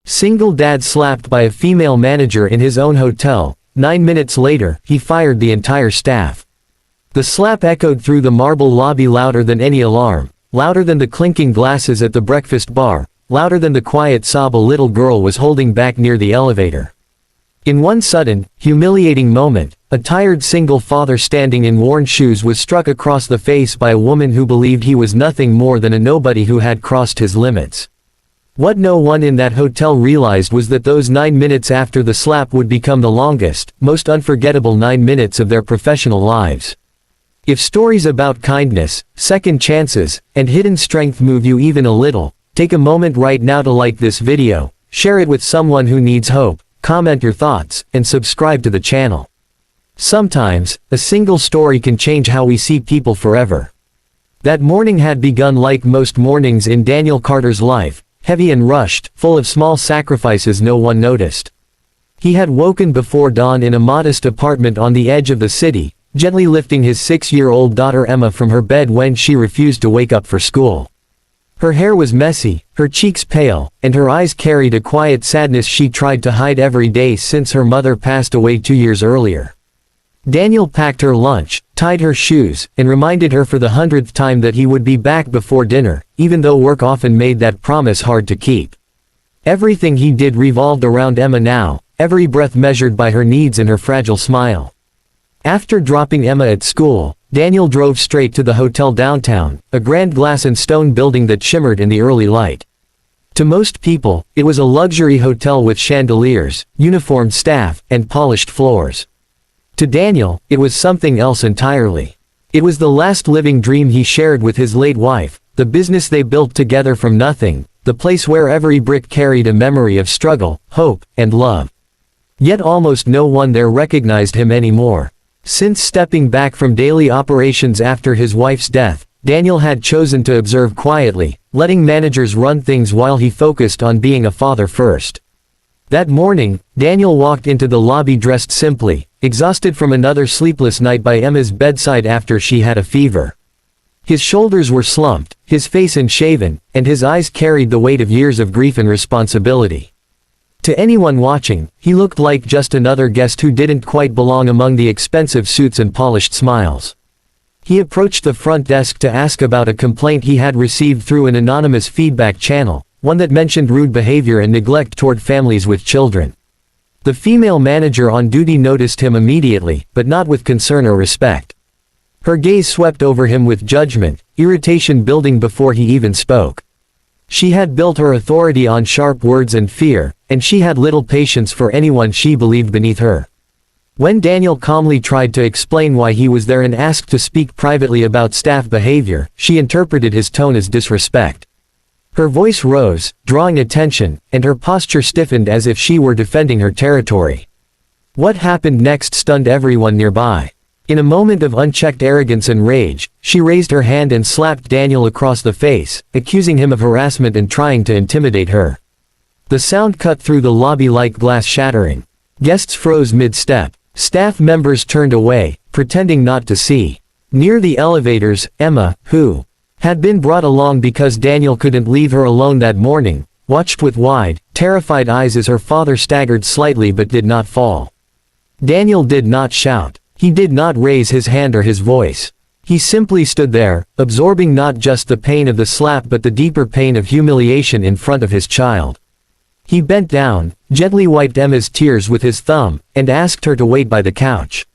Single dad slapped by a female manager in his own hotel. 9 minutes later, he fired the entire staff. The slap echoed through the marble lobby louder than any alarm, louder than the clinking glasses at the breakfast bar, louder than the quiet sob a little girl was holding back near the elevator. In one sudden, humiliating moment, a tired single father standing in worn shoes was struck across the face by a woman who believed he was nothing more than a nobody who had crossed his limits. What no one in that hotel realized was that those 9 minutes after the slap would become the longest, most unforgettable 9 minutes of their professional lives. If stories about kindness, second chances, and hidden strength move you even a little, take a moment right now to like this video, share it with someone who needs hope, comment your thoughts, and subscribe to the channel. Sometimes, a single story can change how we see people forever. That morning had begun like most mornings in Daniel Carter's life, heavy and rushed, full of small sacrifices no one noticed. He had woken before dawn in a modest apartment on the edge of the city, gently lifting his 6-year-old daughter Emma from her bed when she refused to wake up for school. Her hair was messy, her cheeks pale, and her eyes carried a quiet sadness she tried to hide every day since her mother passed away 2 years earlier. Daniel packed her lunch, tied her shoes, and reminded her for the 100th time that he would be back before dinner, even though work often made that promise hard to keep. Everything he did revolved around Emma now, every breath measured by her needs and her fragile smile. After dropping Emma at school, Daniel drove straight to the hotel downtown, a grand glass and stone building that shimmered in the early light. To most people, it was a luxury hotel with chandeliers, uniformed staff, and polished floors. To Daniel, it was something else entirely. It was the last living dream he shared with his late wife, the business they built together from nothing, the place where every brick carried a memory of struggle, hope, and love. Yet almost no one there recognized him anymore. Since stepping back from daily operations after his wife's death, Daniel had chosen to observe quietly, letting managers run things while he focused on being a father first. That morning, Daniel walked into the lobby dressed simply, exhausted from another sleepless night by Emma's bedside after she had a fever. His shoulders were slumped, his face unshaven, and his eyes carried the weight of years of grief and responsibility. To anyone watching, he looked like just another guest who didn't quite belong among the expensive suits and polished smiles. He approached the front desk to ask about a complaint he had received through an anonymous feedback channel, one that mentioned rude behavior and neglect toward families with children. The female manager on duty noticed him immediately, but not with concern or respect. Her gaze swept over him with judgment, irritation building before he even spoke. She had built her authority on sharp words and fear, and she had little patience for anyone she believed beneath her. When Daniel calmly tried to explain why he was there and asked to speak privately about staff behavior, she interpreted his tone as disrespect. Her voice rose, drawing attention, and her posture stiffened as if she were defending her territory. What happened next stunned everyone nearby. In a moment of unchecked arrogance and rage, she raised her hand and slapped Daniel across the face, accusing him of harassment and trying to intimidate her. The sound cut through the lobby like glass shattering. Guests froze mid-step. Staff members turned away, pretending not to see. Near the elevators, Emma, who had been brought along because Daniel couldn't leave her alone that morning, watched with wide, terrified eyes as her father staggered slightly but did not fall. Daniel did not shout. He did not raise his hand or his voice. He simply stood there, absorbing not just the pain of the slap but the deeper pain of humiliation in front of his child. He bent down, gently wiped Emma's tears with his thumb, and asked her to wait by the couch.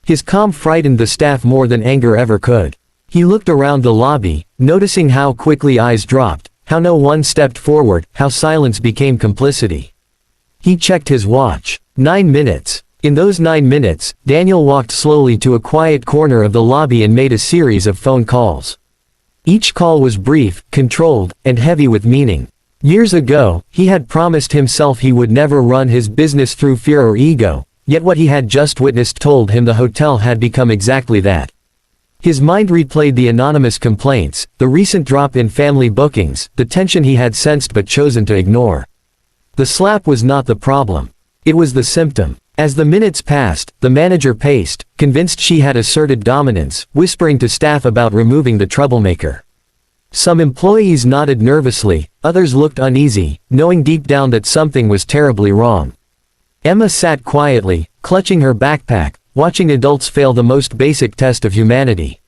His calm frightened the staff more than anger ever could. He looked around the lobby, noticing how quickly eyes dropped, how no one stepped forward, how silence became complicity. He checked his watch. 9 minutes. In those 9 minutes, Daniel walked slowly to a quiet corner of the lobby and made a series of phone calls. Each call was brief, controlled, and heavy with meaning. Years ago, he had promised himself he would never run his business through fear or ego, yet what he had just witnessed told him the hotel had become exactly that. His mind replayed the anonymous complaints, the recent drop in family bookings, the tension he had sensed but chosen to ignore. The slap was not the problem. It was the symptom. As the minutes passed, the manager paced, convinced she had asserted dominance, whispering to staff about removing the troublemaker. Some employees nodded nervously, others looked uneasy, knowing deep down that something was terribly wrong. Emma sat quietly, clutching her backpack, watching adults fail the most basic test of humanity.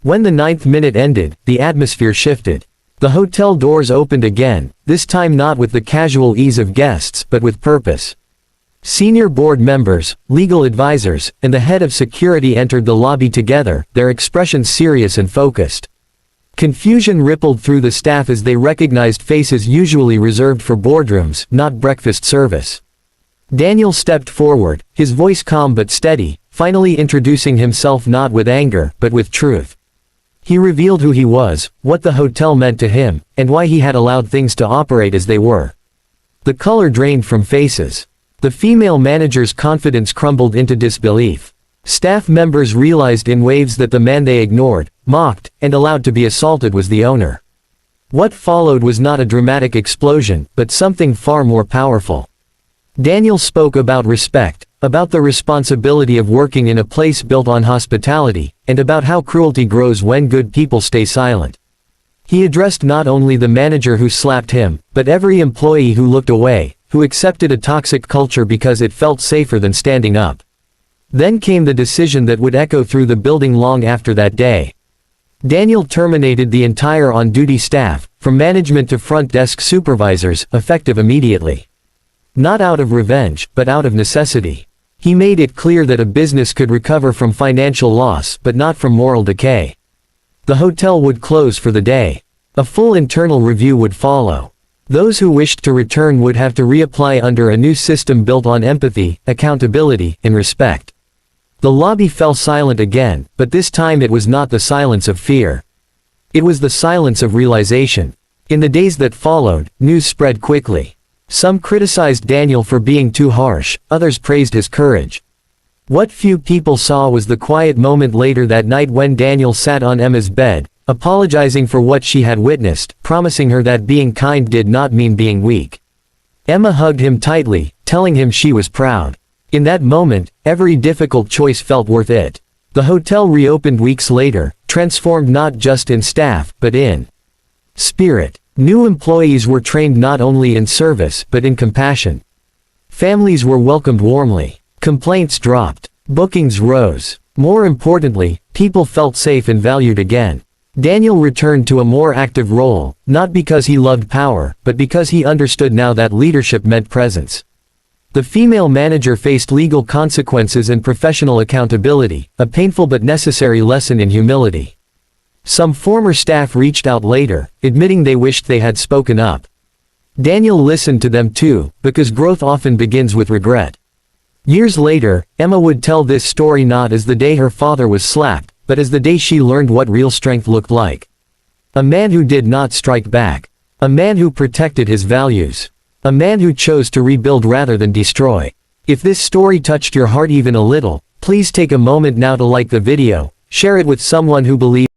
When the 9th minute ended, the atmosphere shifted. The hotel doors opened again, this time not with the casual ease of guests but with purpose. Senior board members, legal advisors, and the head of security entered the lobby together, their expressions serious and focused. Confusion rippled through the staff as they recognized faces usually reserved for boardrooms, not breakfast service. Daniel stepped forward, his voice calm but steady, finally introducing himself not with anger, but with truth. He revealed who he was, what the hotel meant to him, and why he had allowed things to operate as they were. The color drained from faces. The female manager's confidence crumbled into disbelief. Staff members realized in waves that the man they ignored, mocked, and allowed to be assaulted was the owner. What followed was not a dramatic explosion, but something far more powerful. Daniel spoke about respect, about the responsibility of working in a place built on hospitality, and about how cruelty grows when good people stay silent. He addressed not only the manager who slapped him, but every employee who looked away, who accepted a toxic culture because it felt safer than standing up. Then came the decision that would echo through the building long after that day. Daniel terminated the entire on-duty staff, from management to front desk supervisors, effective immediately. Not out of revenge, but out of necessity. He made it clear that a business could recover from financial loss but not from moral decay. The hotel would close for the day. A full internal review would follow. Those who wished to return would have to reapply under a new system built on empathy, accountability, and respect. The lobby fell silent again, but this time it was not the silence of fear. It was the silence of realization. In the days that followed, news spread quickly. Some criticized Daniel for being too harsh, others praised his courage. What few people saw was the quiet moment later that night when Daniel sat on Emma's bed, apologizing for what she had witnessed, promising her that being kind did not mean being weak. Emma hugged him tightly, telling him she was proud. In that moment, every difficult choice felt worth it. The hotel reopened weeks later, transformed not just in staff, but in spirit. New employees were trained not only in service, but in compassion. Families were welcomed warmly. Complaints dropped. Bookings rose. More importantly, people felt safe and valued again. Daniel returned to a more active role, not because he loved power, but because he understood now that leadership meant presence. The female manager faced legal consequences and professional accountability, a painful but necessary lesson in humility. Some former staff reached out later, admitting they wished they had spoken up. Daniel listened to them too, because growth often begins with regret. Years later, Emma would tell this story not as the day her father was slapped, but as the day she learned what real strength looked like. A man who did not strike back. A man who protected his values. A man who chose to rebuild rather than destroy. If this story touched your heart even a little, please take a moment now to like the video, share it with someone who believes